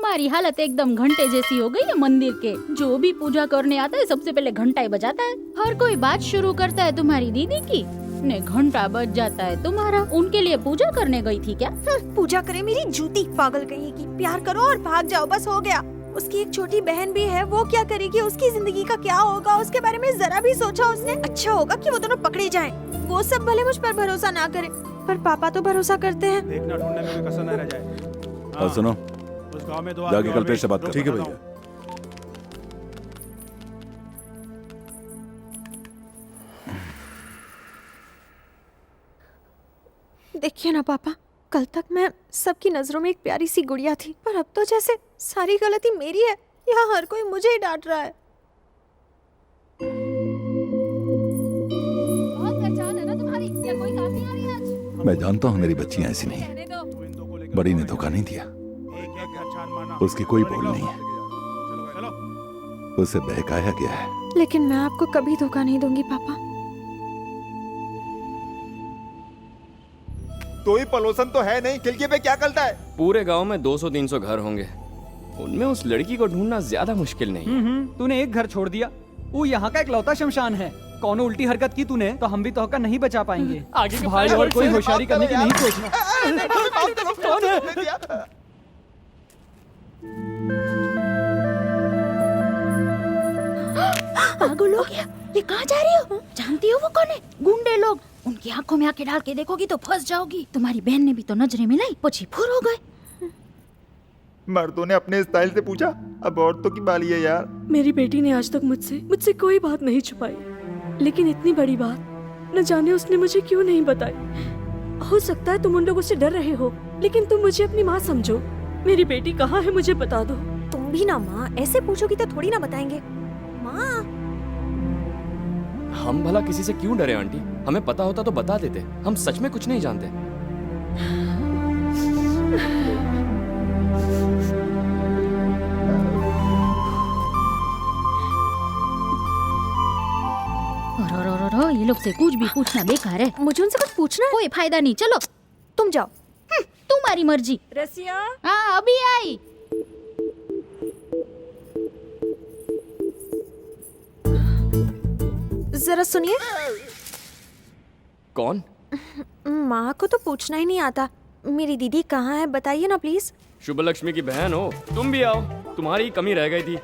तुम्हारी हालत एकदम घंटे जैसी हो गई है मंदिर के। जो भी पूजा करने आता है सबसे पहले घंटा ही बजाता है। हर कोई बात शुरू करता है तुम्हारी दीदी की, ने घंटा बज जाता है तुम्हारा। उनके लिए पूजा करने गई थी क्या? पूजा करे मेरी जूती पागल कहीं की। प्यार करो और भाग जाओ, बस हो गया। उसकी एक छोटी बहन भी है, वो क्या करेगी? उसकी जिंदगी का क्या होगा? उसके बारे में जरा भी सोचा उसने? अच्छा होगा कि वो दोनों पकड़े जाएं। वो सब भले मुझ पर भरोसा ना करे, पर पापा तो भरोसा करते हैं। देखना ढूंढने में कोई कसर न रह जाए। और सुनो, उस गांव में दो जाके कल्पेश से बात करो। ठीक है भैया। देखिए ना पापा, कल तक मैं सबकी नजरों में एक प्यारी सी गुड़िया थी, पर अब तो जैसे सारी गलती मेरी है। यहाँ हर कोई मुझे ही डांट रहा है। बहुत पहचान है ना तुम्हारी, या कोई काम नहीं आ रही आज? मैं जानता हूँ मेरी बच्चियां ऐसी नहीं। रहने दो। तू इन दो को लेकर बड़ी ने धोखा नहीं दिया, एक एक घर छान मारना। उसकी कोई भूल नहीं है। चलो चलो। उसे बहकाया गया है। लेकिन मैं आपको कभी धोखा नहीं दूंगी पापा। तो ही पलोसन तो है नहीं, खिड़की पे क्या करता है? पूरे गांव में 200-300 घर होंगे, उनमें उस लड़की को ढूंढना ज्यादा मुश्किल नहीं है। तूने एक घर छोड़ दिया, वो यहाँ का इकलौता शमशान है। कौनो उल्टी हरकत की तूने तो हम भी तो हक्का नहीं बचा पाएंगे। आगे भाई और कोई होशियारी करने की नहीं सोचना। कौन है? पागल हो गया, ये कहाँ जा रही हो? जानती हो वो कौन है? गुंडे लोग। उनकी आंखों में आंखें डाल के देखोगी तो फंस जाओगी। तुम्हारी बहन ने भी तो नजरें मिलाई, पछी फुर हो गए। मर्दों ने अपने स्टाइल से पूछा, अब औरतों की बारी है यार। मेरी बेटी ने आज तक मुझसे कोई बात नहीं छुपाई, लेकिन इतनी बड़ी बात न जाने उसने मुझे क्यों नहीं बताई। हो सकता है तुम उन लोगों से डर रहे हो, लेकिन तुम मुझे अपनी माँ समझो। मेरी बेटी कहाँ है मुझे बता दो। तुम भी ना माँ, ऐसे पूछोगी तो थोड़ी ना बताएंगे। माँ, हम भला किसी से क्यों डरे आंटी? हमें पता होता तो बता देते। हम सच में कुछ नहीं जानते। ये लोग से कुछ भी पूछना बेकार है। मुझे उनसे कुछ पूछना है? कोई फायदा नहीं, चलो तुम जाओ। तुम्हारी मर्जी। रसिया, हाँ अभी आई। जरा सुनिए। कौन? माँ को तो पूछना ही नहीं आता। मेरी दीदी कहाँ है बताइए ना प्लीज। शुभलक्ष्मी की बहन हो तुम भी आओ, तुम्हारी कमी रह गई थी।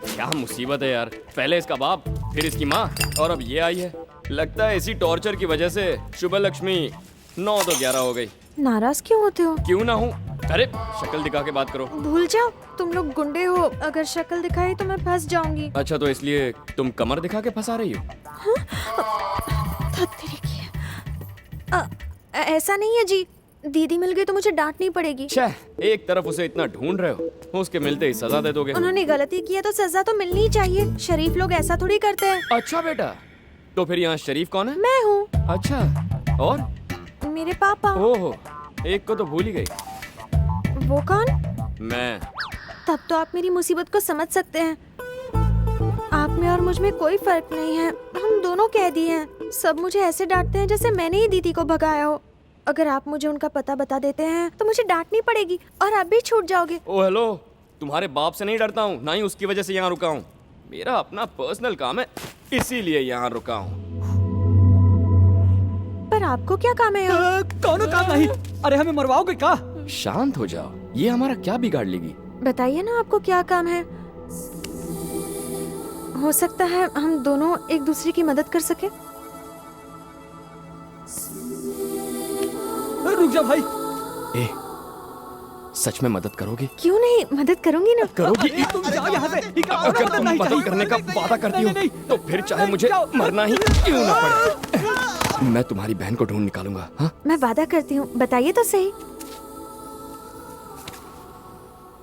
क्या मुसीबत है यार, पहले इसका बाप, फिर इसकी माँ, और अब ये आई है। लगता है इसी टॉर्चर की वजह से शुभलक्ष्मी 9 तो 11 हो गई। नाराज क्यों होते हो? क्यों ना हूँ? अरे शक्ल दिखा के बात करो। भूल जाओ, तुम लोग गुंडे हो। अगर शक्ल दिखाई तो मैं फंस जाऊंगी। अच्छा तो इसलिए तुम कमर दिखा के फंसा रही हो? ऐसा नहीं है जी, दीदी मिल गई तो मुझे डांटनी पड़ेगी। छह, एक तरफ उसे इतना ढूंढ रहे हो, उसके मिलते ही सजा दे दोगे। उन्होंने गलती की है तो सजा तो मिलनी ही चाहिए। शरीफ लोग ऐसा थोड़ी करते हैं। अच्छा बेटा, तो फिर यहाँ शरीफ कौन है? मैं हूँ। अच्छा, और? मेरे पापा। ओहो, एक को तो भूल ही गई। वो कौन? मैं। तब तो आप मेरी मुसीबत को समझ सकते हैं। आप में और मुझ में कोई फर्क नहीं है, हम दोनों कैदी हैं। सब मुझे ऐसे डांटते हैं जैसे मैंने ही दीदी को भगाया हो। अगर आप मुझे उनका पता बता देते हैं तो मुझे डांटनी पड़ेगी और आप भी छूट जाओगे। ओ हेलो, तुम्हारे बाप से नहीं डरता हूँ, ना ही उसकी वजह से यहाँ रुका हूँ। मेरा अपना पर्सनल काम है, इसीलिए यहाँ रुका हूँ। पर आपको क्या काम है? कौनो काम नहीं। अरे हमें मरवाओगे क्या? शांत हो जाओ, ये हमारा क्या बिगाड़ लेगी? बताइए ना आपको क्या काम है। हो सकता है हम दोनों एक दूसरे की मदद कर सके। रुक जा भाई। ए, सच में मदद करोगी? क्यों नहीं, मदद करूंगी ना। करोगी? तुम जाओ यहाँ से। अगर तुम मदद करने का वादा करती हो तो फिर चाहे मुझे मरना ही क्यों ना पड़े, मैं तुम्हारी बहन को ढूंढ निकालूंगा। हाँ? मैं वादा करती हूँ, बताइए तो सही।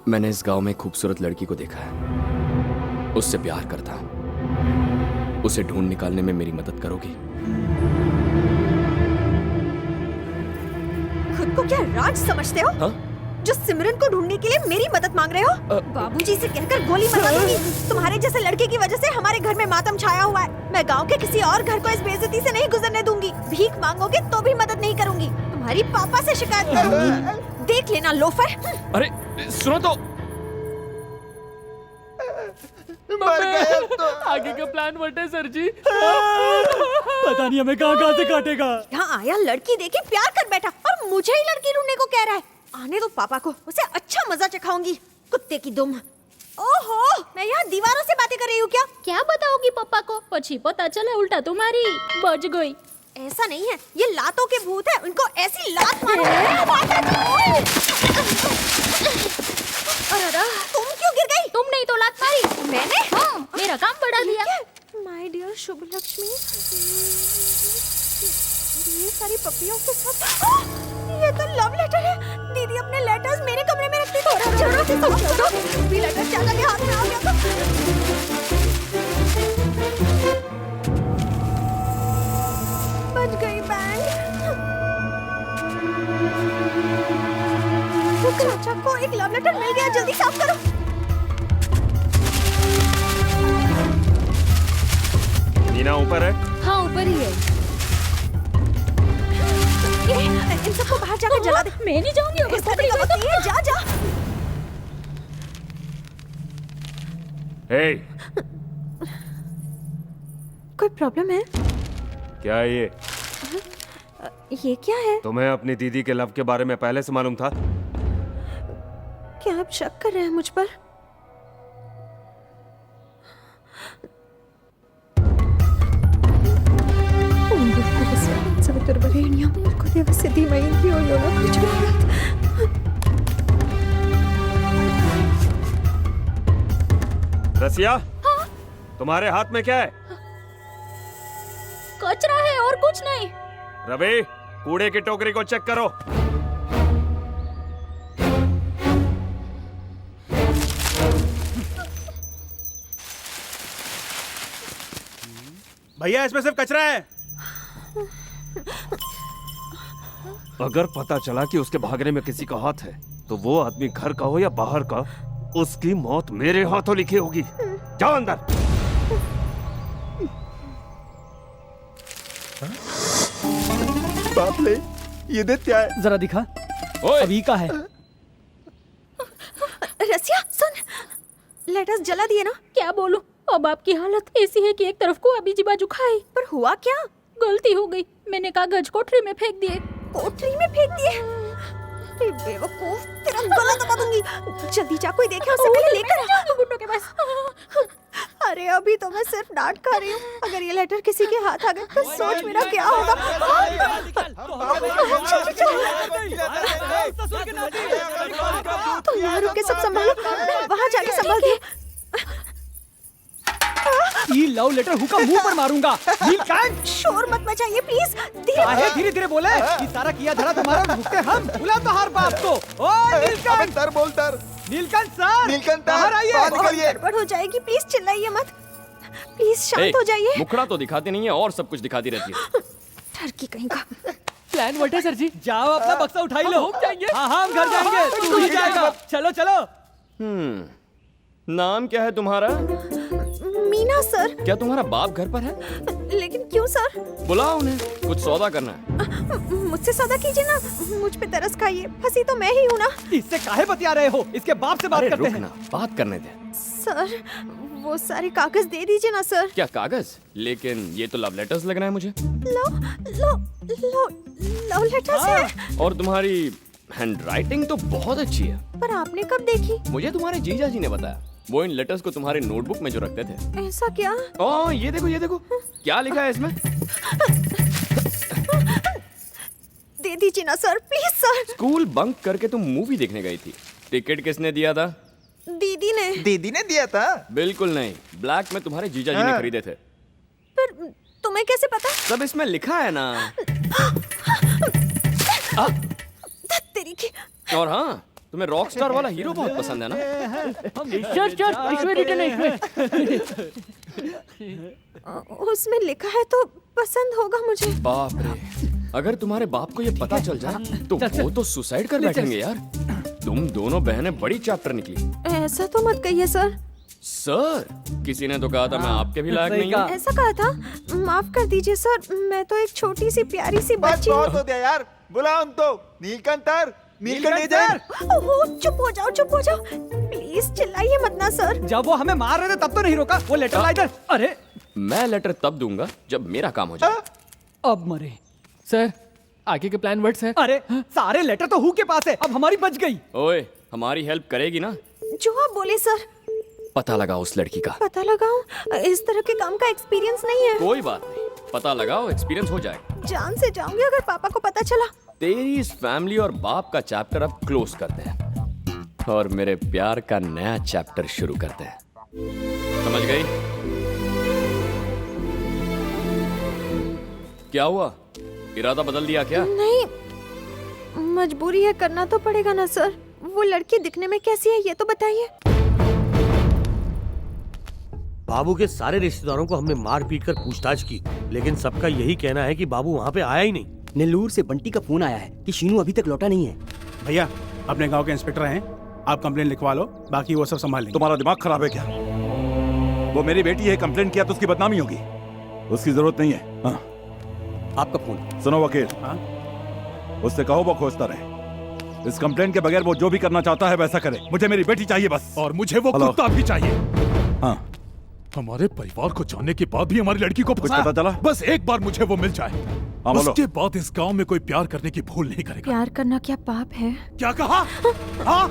मैंने इस गांव में एक खूबसूरत लड़की को देखा है, उससे प्यार करता हूं। उसे ढूंढ निकालने में मेरी मदद करोगी? खुद को क्या राज समझते हो? हाँ? जो सिमरन को ढूंढने के लिए मेरी मदद मांग रहे हो? बाबूजी से कहकर गोली मरवा दूंगी। तुम्हारे जैसे लड़के की वजह से हमारे घर में मातम छाया हुआ है। मैं गांव के किसी और घर को इस बेइज्जती से नहीं गुजरने दूंगी। भीख मांगोगे तो भी मदद नहीं करूंगी। तुम्हारी पापा से शिकायत करूंगी। देख लेना लोफर। अरे सुनो तो। मर गए अब तो। आगे का प्लान व्हाट है सर जी? पता नहीं हमें कहाँ से काटेगा। यहाँ आया लड़की देखी प्यार कर बैठा और मुझे ही लड़की ढूंढने को कह रहा है। आने दो पापा को, उसे अच्छा मजा चखाऊंगी। कुत्ते की दुम। ओहो, मैं यहाँ दीवारों से बातें कर रही हूँ क्या? क्या बताओगी पापा को? पछी पता चला उल्टा तुम्हारी बच गई। ऐसा नहीं है, ये लातों के भूत है। उनको ऐसी लात मारो। अरे तुम क्यों गिर गई? तुम नहीं तो लात मारी मैंने? हाँ, मेरा काम बढ़ा दिया। माय डियर शुभ लक्ष्मी, ये सारी पपियों के साथ ये तो लव लेटर है। दीदी अपने लेटर्स मेरे कमरे में रखती थी। छोड़ो भी लेटर चाचा के हाथ में आ गया तो बच गई बैंक। चाचा को एक लव लेटर मिल गया, जल्दी साफ करो। मीना ऊपर है? हाँ ऊपर ही है। इन सबको बाहर जाकर जला दे। मैं नहीं जाऊंगी, अगर ऐसा नहीं होती है, जा जा। हे, कोई प्रॉब्लम है? क्या है ये? ये क्या है? तुम्हें अपनी दीदी के लव के बारे में पहले से मालूम था? क्या आप शक कर रहे हैं मुझ पर? रसिया, तुम्हारे हाथ में क्या है? कचरा है और कुछ नहीं। रवि, कूड़े की टोकरी को चेक करो। भैया इसमें सिर्फ कचरा है। अगर पता चला कि उसके भागने में किसी का हाथ है, तो वो आदमी घर का हो या बाहर का, उसकी मौत मेरे हाथों लिखी होगी। जाओ अंदर। बाप ले, ये देख क्या है? जरा दिखा। ओए, अभी का है। रसिया सुन, लेटर्स जला दिए ना? क्या बोलूं, अब आपकी हालत ऐसी है कि एक तरफ को अभी जी बाजू खाई। पर हुआ क्या? गलती हो गई, मैंने कागज कोठरी में फेंक दिए। कोठरी में फेंक दिए? अरे बेवकूफ, तेरा गला दबा दूंगी। जल्दी जा, कोई देखे उससे पहले लेकर आ। गुड्डो के पास। अरे अभी तो मैं सिर्फ डांट खा रही हूँ। अगर ये लेटर किसी के हाथ आ गए तो सोच मेरा क्या होगा। तुम यहाँ रुक के सब संभालो, मैं वहाँ जाके संभालती हूँ। ये लव लेटर हुक्का मुंह पर मारूंगा। नीलकंठ, शोर मत मचाइए प्लीज। काहे धीरे धीरे बोले? ये सारा किया धरा तुम्हारा और भुगते हम। बुला तो हर बाप को। ओए नीलकंठ, सर बोल sir. Neelkanth sir, Neelkanth sir, बाहर आइए। बाहर बहुत निकलिए। गड़बड़ हो जाएगी, प्लीज चिल्लाइए मत। प्लीज शांत हो जाइए। मुखड़ा तो दिखाती नहीं है और सब कुछ दिखाती रहती है। ठरकी कहीं का। प्लान व्हाट है सर जी? जाओ अपना बक्सा उठाई लो। हम जाएंगे। हाँ हम घर जाएंगे, तू भी जाएगा। चलो चलो। नाम क्या है तुम्हारा? मीना सर। क्या तुम्हारा बाप घर पर है? लेकिन क्यों सर? बुलाओ उन्हें, कुछ सौदा करना है। मुझसे सौदा कीजिए ना, मुझ पे तरस खाइए। फंसी तो मैं ही हूँ ना। इससे काहे बतिया रहे हो? इसके बाप से बात अरे करते रुक हैं। ना, बात करने दे। सर वो सारे कागज दे दीजिए ना सर। क्या कागज? लेकिन ये तो लव लेटर्स लग रहा है मुझे। लो लो लो, लव लेटर्स है। और तुम्हारी हैंडराइटिंग तो बहुत अच्छी है। पर आपने कब देखी? मुझे तुम्हारे जीजा जी ने बताया। वो इन लेटर्स को तुम्हारे नोटबुक में जो रखते थे। ऐसा क्या? ओह ये देखो, ये देखो क्या लिखा है इसमें। दे दीजिए ना sir, please sir. School bunk करके तुम मूवी देखने गई थी। टिकट किसने दिया था? दीदी ने। दीदी ने दिया था? बिल्कुल नहीं, ब्लैक में तुम्हारे जीजा जी ने खरीदे थे। पर तुम्हें कैसे पता? सब इसमें लिखा है ना। तेरी की। और हाँ, तुम्हें रॉक स्टार वाला हीरो बहुत पसंद है ना? उसमें लिखा है तो पसंद होगा मुझे। बाप रे, अगर तुम्हारे बाप को ये पता चल जाए तो वो तो सुसाइड कर बैठेंगे यार। तुम दोनों बहनें बड़ी चैप्टर निकली। ऐसा तो मत कहिए सर। सर, किसी ने तो कहा था मैं आपके भी लायक नहीं हूँ। ऐसा कहा था? माफ कर दीजिए सर, मैं तो एक छोटी सी प्यारी सी बस बच्ची बहुत हो गया यार, बुलाओ उनको। नीलकंठ सर, नीलकंठ इधर। ओहो, चुप हो जाओ, चुप हो जाओ प्लीज। प्लीज चिल्लाइए मत ना सर। जब वो हमें मार रहे थे तब तो नहीं रोका। वो लेटर ला इधर। अरे मैं लेटर तब दूंगा जब मेरा काम हो जाए। अब मरे। सर आगे के प्लान वर्ड्स हैं। अरे सारे लेटर तो हु के पास है, अब हमारी बच गई। ओए, हमारी हेल्प करेगी ना? जो आप बोले सर। पता लगाओ उस लड़की का। पता लगाऊं? इस तरह के काम का एक्सपीरियंस नहीं है। कोई बात नहीं, पता लगाओ, एक्सपीरियंस हो जाएगा। जान से जाऊंगी अगर पापा को पता चला। तेरी इस फैमिली और बाप का चैप्टर अब क्लोज करते हैं और मेरे प्यार का नया चैप्टर शुरू करते हैं। समझ गई? क्या हुआ? इरादा बदल दिया क्या? नहीं, मजबूरी है, करना तो पड़ेगा ना सर। वो लड़की दिखने में कैसी है ये तो बताइए। बाबू के सारे रिश्तेदारों को हमने मार पीट कर पूछताछ की, लेकिन सबका यही कहना है कि बाबू वहाँ पे आया ही नहीं। नेल्लूर से बंटी का फोन आया है कि शीनू अभी तक लौटा नहीं है। भैया अपने गांव के इंस्पेक्टर हैं, आप कंप्लेन लिखवा लो, बाकी वो सब संभाल लेंगे। तुम्हारा दिमाग खराब है क्या? वो मेरी बेटी है, कंप्लेंट किया तो उसकी बदनामी होगी। उसकी जरूरत नहीं है। हाँ। आपका फोन। सुनो वकील, हाँ? उससे कहो वो खोजता रहे। इस कंप्लेंट के बगैर वो जो भी करना चाहता है वैसा करे। मुझे मेरी बेटी चाहिए बस। और मुझे वो हेलो। कुत्ता भी चाहिए। हाँ। हमारे परिवार को जानने के बाद भी हमारी लड़की को कुछ पता चला? बस एक बार मुझे वो मिल जाए, हाँ, बोलो। उसके बाद इस गांव में कोई प्यार करने की भूल नहीं करेगा। प्यार करना क्या पाप है? क्या कहा? हाँ?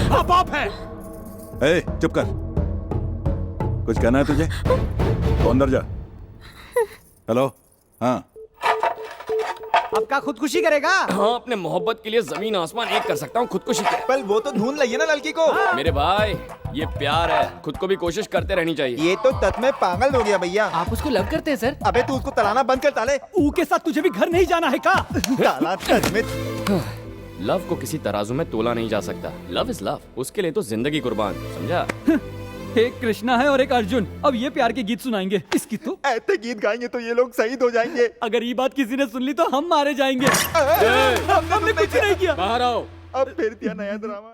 हाँ पाप है। ए, चुप कर। कुछ कहना है तुझे तो अंदर जा। हेलो। हाँ। अब का खुदकुशी करेगा? हाँ, अपने मोहब्बत के लिए जमीन आसमान एक कर सकता हूँ, खुदकुशी क्या? पल वो तो ढूंढ लइए ना लड़की को। मेरे भाई, ये प्यार है, खुद को भी कोशिश करते रहनी चाहिए। ये तो तत में पागल हो गया भैया। आप उसको लव करते हैं सर? अबे तू उसको तलाना बंद कर ताले। ऊ के साथ तुझे भी घर नहीं जाना है का? ताला तत में। लव को किसी तराजू में तोला नहीं जा सकता। लव इज लव, उसके लिए तो जिंदगी कुर्बान, समझा? एक कृष्णा है और एक अर्जुन, अब ये प्यार के गीत सुनाएंगे। इसकी तो ऐसे गीत गाएंगे तो ये लोग शहीद हो जाएंगे। अगर ये बात किसी ने सुन ली तो हम मारे जाएंगे। हमने हमने कुछ नहीं किया। बाहर आओ। अब फिर दिया नया ड्रामा।